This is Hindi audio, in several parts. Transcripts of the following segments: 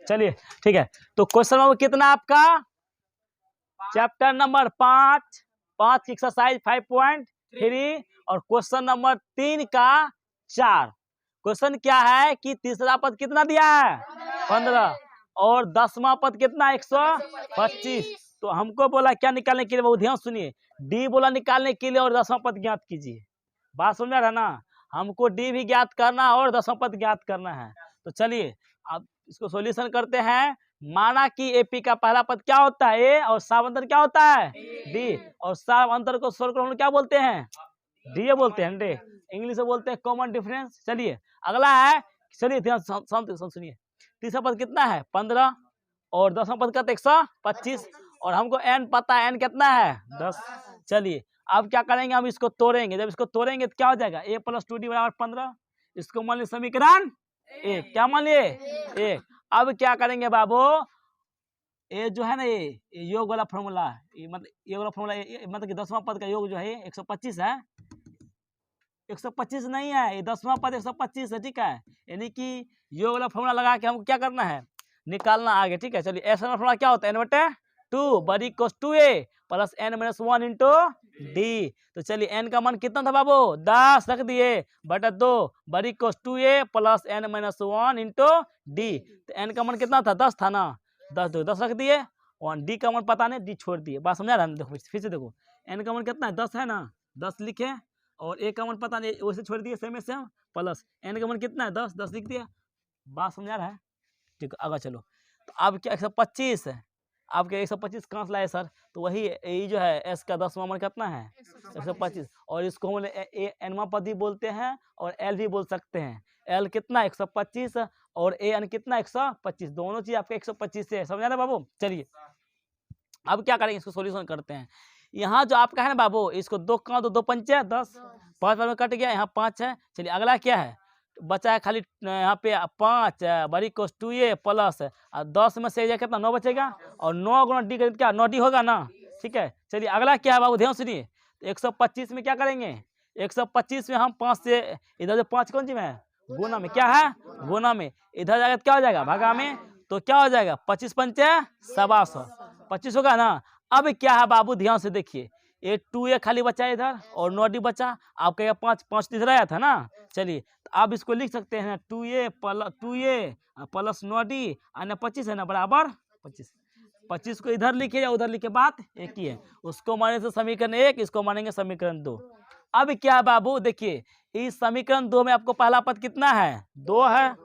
चलिए ठीक है। तो क्वेश्चन नंबर कितना आपका, चैप्टर नंबर 5 एक्सरसाइज 5.3 और क्वेश्चन नंबर 3 का 4। क्वेश्चन क्या है कि तीसरा पद कितना दिया है 15 और 10वां पद कितना 125। तो हमको बोला क्या निकालने के लिए, बहुत ध्यान सुनिए। डी बोला निकालने के लिए और 10वां पद ज्ञात कीजिए। बात समझ रहा है ना, हमको डी भी ज्ञात करना है और 10वां पद ज्ञात करना है। तो चलिए अब इसको सॉल्यूशन करते हैं। माना कि एपी का पहला पद क्या होता है ए और सावंतर क्या होता है डी, और सावंतर को सोल्व करने क्या बोलते हैं डी बोलते हैं, डे इंग्लिश में बोलते हैं कॉमन डिफरेंस। चलिए अगला है, चलिए ध्यान सुनिए। तीसरा पद कितना है 15 और 10वां पद का 125 और हमको एन पता है, एन कितना है 10। चलिए अब क्या करेंगे, हम इसको तोड़ेंगे। जब इसको तोड़ेंगे तो क्या हो जाएगा a + 2d = 15। इसको मान लीजिए समीकरण एक, क्या मान लिए एक। अब क्या करेंगे बाबू, ये जो है ना ये योग वाला फॉर्मूला, मतलब ये वाला फॉर्मूला मतलब कि 10वां पद का योग जो है 125 है, 125 नहीं है, ये 10वां पद 125 है, ठीक है। यानी कि योग वाला फॉर्मूला लगा के हमको क्या करना है, निकालना आगे, ठीक है। चलिए ऐसा फॉर्मूला क्या होता है n/2 बड़ी कोस 2a + n-1 * d। तो चलिए n का मान कितना था बाबू 10 रख दिए बटा 2 बड़ी कोस 2a + n-1 * d। तो n का मान कितना था 10 था ना, 10 रख दिए और d का मान पता नहीं, d छोड़ दिए। बात समझा रहा है, देखो फिर से देखो n का मान कितना है 10 है ना, 10 लिखे और a का मान पता नहीं वैसे छोड़ दिए सेम सेम, प्लस n का मान कितना है 10 लिख दिया। बात समझा रहा है, ठीक है। आगे चलो, तो अब क्या 125 है, आपके 125 कहाँ से लाए सर, तो वही ये जो है s का 10वां मान कितना है 125 और इसको हम nवां पद भी बोलते हैं और l भी बोल सकते हैं। l कितना 125 और an कितना 125, दोनों चीज आपके 125 से है, समझा ना बाबू। चलिए अब क्या करेंगे, इसको सॉल्यूशन करते हैं। यहाँ जो आपका है ना बाबू, इसको 2 का 2 पंचे 10, 5 में कट गया, यहाँ 5 है। चलिए अगला क्या है, बचा है खाली यहाँ पे 5 बड़ी कोस 2a प्लस 10 में से कितना 9 बचेगा और 9 गुना डी क्या 9d होगा ना, ठीक है। चलिए अगला क्या है बाबू, ध्यान सुनिए। 125 में क्या करेंगे, 125 में हम 5 से इधर से 5 कौन सी में है गुना में, क्या है गुना में, इधर जाएगा क्या हो जाएगा भागा में, तो क्या हो जाएगा 25 पंचे 125 25 होगा ना। अब क्या है बाबू ध्यान से देखिए, ये 2a खाली बचा इधर और 9d बचा, आप कहेगा 5 तीसरा आया था ना। चलिए तो आप इसको लिख सकते हैं 2a प्लस 9d और 25 है ना बराबर 25 को इधर लिखे या उधर लिखे, बात एक ही है। उसको माने से समीकरण 1, इसको मानेंगे समीकरण 2। अब क्या है बाबू देखिए, इस समीकरण 2 में आपको पहला पद कितना है 2 है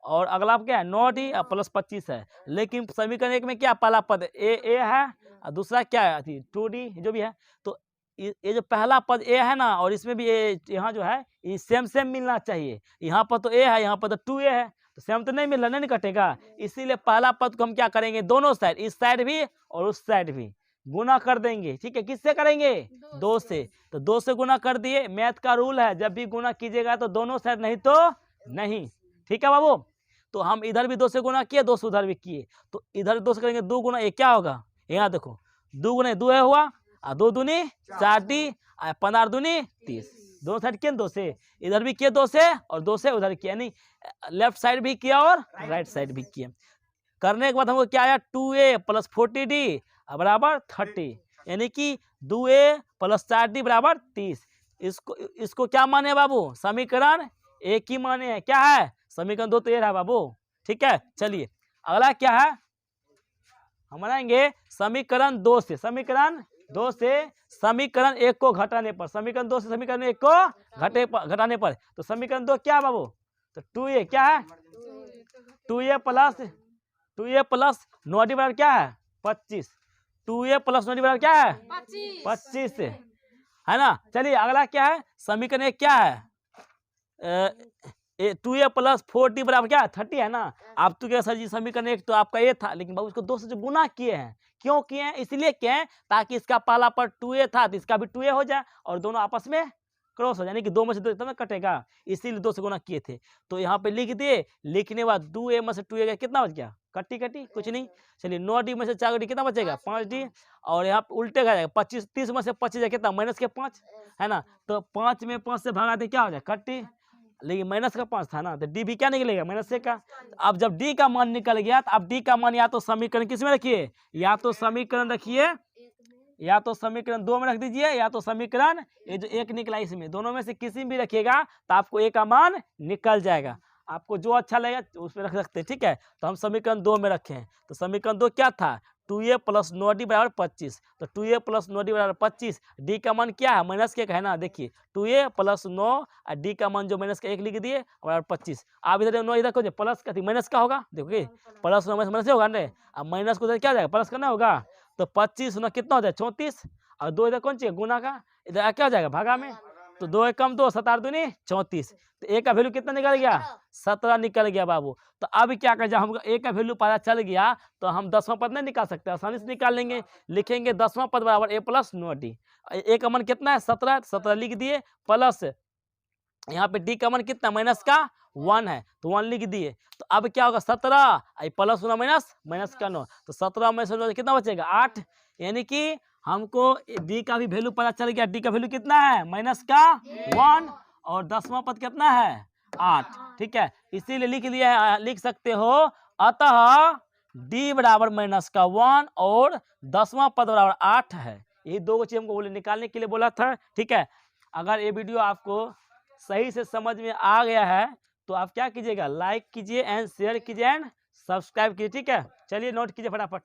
और अगला क्या है 9d प्लस 25 है, लेकिन समीकरण 1 में क्या पहला पद a है और दूसरा क्या है 2d जो भी है। तो ये जो पहला पद a है ना और इसमें भी यहाँ जो है ये सेम मिलना चाहिए, यहाँ पर तो a है यहाँ पर तो 2a है, तो सेम तो नहीं मिल रहा, नहीं कटेगा। इसीलिए पहला पद को हम क्या करेंगे, दोनों साइड इस साइड भी और उस साइड भी गुना कर देंगे, ठीक है। किससे करेंगे 2 से, तो 2 से गुना कर दिए। मैथ का रूल है जब भी गुना कीजिएगा तो दोनों साइड, नहीं तो नहीं, ठीक है बाबू। तो हम इधर भी 2 से गुना किए, 2 से उधर भी किए, तो इधर 2 से करेंगे 2 गुना, ये क्या होगा यहाँ देखो 2 गुना 2 है हुआ और 2 दूनी 4d 15 दूनी 30, दोनों साइड किए 2 से, इधर भी किए 2 से और 2 से उधर किया, यानी लेफ्ट साइड भी किया और राइट साइड भी किया। करने के बाद हमको क्या आया 2a + 40d बराबर 30, यानी कि 2a + 4d बराबर 30। इसको क्या माने बाबू, समीकरण एक ही माने हैं, क्या है समीकरण 2 तो ये रहा बाबू, ठीक है। चलिए अगला क्या है, हम बनाएंगे समीकरण 2 से, समीकरण 2 से समीकरण 1 को घटाने पर, समीकरण 2 से समीकरण 1 को घटाने पर, तो समीकरण 2 क्या बाबू, तो 2a क्या है 2a प्लस 9d बराबर क्या है 25, 2a प्लस 9d बराबर क्या है 25 है ना। चलिए अगला क्या है, समीकरण 1 क्या है 2a + 4d बराबर क्या है 30 है ना। आप तो क्या सर जी समीकरण 1 तो आपका ये था, लेकिन बाबू इसको 2 से जो गुना किए हैं, क्यों किए हैं, इसलिए किए हैं ताकि इसका पहला पद 2a था तो इसका भी 2a हो जाए और दोनों आपस में क्रॉस हो जाए, यानी कि 2 में से 2 एकदम कटेगा, इसीलिए 2 से गुना किए थे। तो यहाँ पे लिख दिए, लिखने के बाद 2a में से 2a कितना बच गया, कट्टी कुछ नहीं। चलिए 9d में से 4d कितना बचेगा 5d और यहाँ पे उल्टे का जाएगा 25, 30 में से 25 कितना -5 है ना, तो 5 में 5 से भगा दे क्या हो जाए कट्टी, लेकिन माइनस का 5 था ना, तो डी भी क्या निकलेगा माइनस 1 का। अब जब डी का मान निकल गया तो अब डी का मान या तो समीकरण किस में रखिए, या तो समीकरण रखिए, या तो समीकरण 2 में रख दीजिए, या तो समीकरण ये जो 1 निकला इसमें, दोनों में से किसी में भी रखिएगा तो आपको ए का मान निकल जाएगा। आपको जो अच्छा लगेगा उसमें रख सकते हैं, ठीक है। तो हम समीकरण 2 में रखे हैं, तो समीकरण 2 क्या था, 2a + 9d बराबर 25। तो 2a + 9d बराबर 25, डी का मान क्या है माइनस के है ना, देखिए 2a + 9 और डी का मान जो माइनस का 1 लिख दिए बराबर 25। आप इधर 9 इधर को प्लस का माइनस का होगा, देखिए प्लस 9 माइनस होगा ना, अब माइनस को इधर क्या हो जाएगा प्लस करना होगा, तो 25 9 कितना हो जाए 34, और 2 इधर कौन चाहिए गुना का, इधर क्या हो जाएगा भागा में, तो 2 1 कम 2 7 8 दूनी 34, तो ए का वैल्यू कितना निकल गया 17 निकल गया बाबू। तो अब क्या कर, जब हमको ए का वैल्यू पता चल गया तो हम 10वां पद नहीं निकाल सकते, आसानी से निकाल लेंगे। लिखेंगे 10वां पद बराबर a + 9d, ए का मान कितना है 17, 17 लिख दिए, प्लस यहाँ पे डी का मान कितना माइनस का 1 है तो 1 लिख दिए। तो अब क्या होगा 17 प्लस 9 माइनस का 9, तो 17 में से 9 कितना बचेगा 8, यानी कि हमको डी का भी वैल्यू पता चल गया, डी का वैल्यू कितना है माइनस का 1, और 10वां पद कितना है 8, ठीक है। इसीलिए लिख दिया है, लिख सकते हो अतः डी बराबर माइनस का 1 और 10वां पद बराबर 8 है। यही दो चीज हमको बोले निकालने के लिए बोला था, ठीक है। अगर ये वीडियो आपको सही से समझ में आ गया है तो आप क्या कीजिएगा, लाइक कीजिए एंड शेयर कीजिए एंड सब्सक्राइब कीजिए, ठीक है। चलिए नोट कीजिए फटाफट।